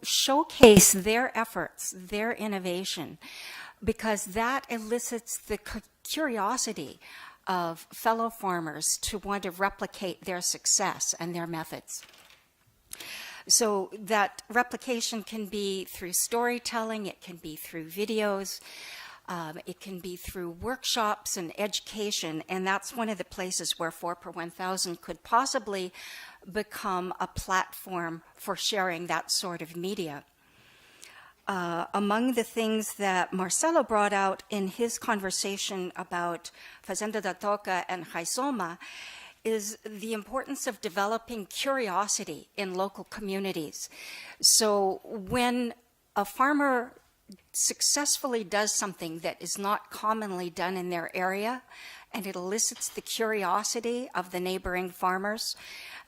showcase their efforts, their innovation, because that elicits the curiosity of fellow farmers to want to replicate their success and their methods. So that replication can be through storytelling, it can be through videos, it can be through workshops and education, and that's one of the places where 4per1000 could possibly become a platform for sharing that sort of media. Among the things that Marcelo brought out in his conversation about Fazenda da Toca and Rizoma is the importance of developing curiosity in local communities. So when a farmer successfully does something that is not commonly done in their area, and it elicits the curiosity of the neighboring farmers,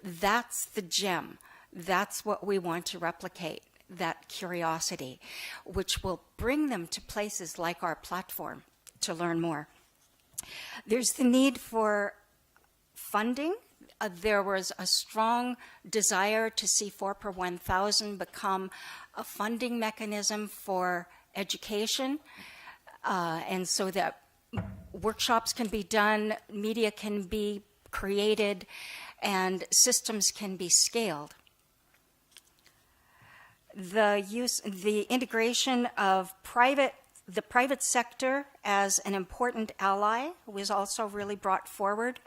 that's the gem. That's what we want to replicate, that curiosity, which will bring them to places like our platform to learn more. There's the need for funding. There was a strong desire to see 4per1000 become a funding mechanism for education, and so that workshops can be done, media can be created, and systems can be scaled. The integration of the private sector as an important ally was also really brought forward,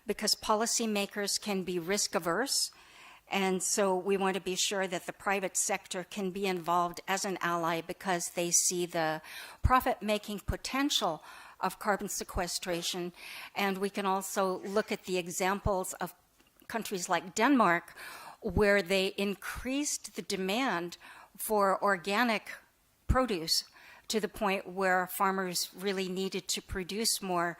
because policymakers can be risk averse. And so we want to be sure that the private sector can be involved as an ally because they see the profit-making potential of carbon sequestration. And we can also look at the examples of countries like Denmark, where they increased the demand for organic produce to the point where farmers really needed to produce more.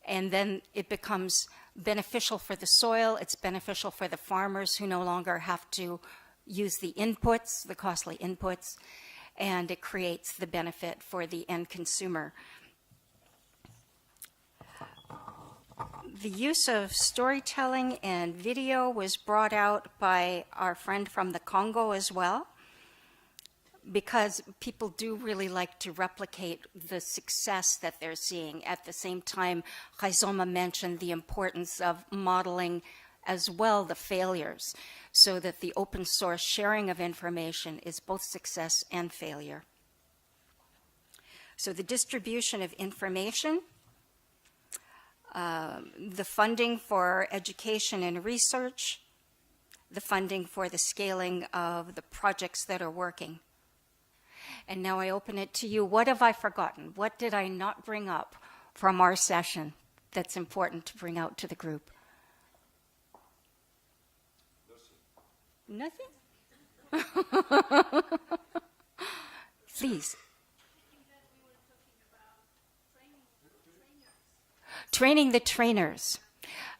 And then it becomes beneficial for the soil, it's beneficial for the farmers who no longer have to use the inputs, the costly inputs, and it creates the benefit for the end consumer. The use of storytelling and video was brought out by our friend from the Congo as well, because people do really like to replicate the success that they're seeing. At the same time, Rizoma mentioned the importance of modeling as well the failures, so that the open source sharing of information is both success and failure. So the distribution of information, the funding for education and research, the funding for the scaling of the projects that are working. And now I open it to you. What have I forgotten? What did I not bring up from our session that's important to bring out to the group? Nothing? Please. Training the trainers.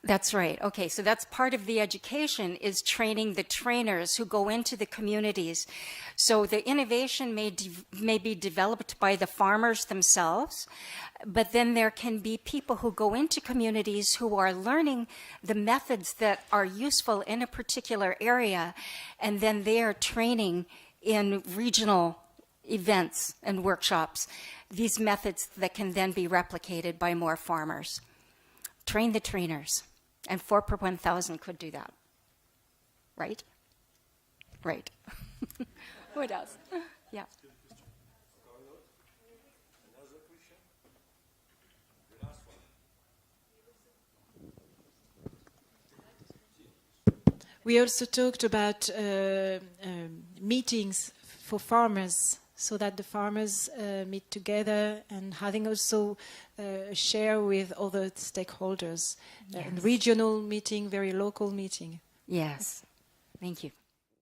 That's right. Okay, so that's part of the education, is training the trainers who go into the communities. So the innovation may be developed by the farmers themselves, but then there can be people who go into communities who are learning the methods that are useful in a particular area, and then they are training in regional events and workshops these methods that can then be replicated by more farmers. Train the trainers. And 4per1000 could do that. Right? Right. What else? Yeah. We also talked about meetings for farmers, so that the farmers meet together, and having also share with other stakeholders. Yes. Regional meeting, very local meeting. Yes. Thank you.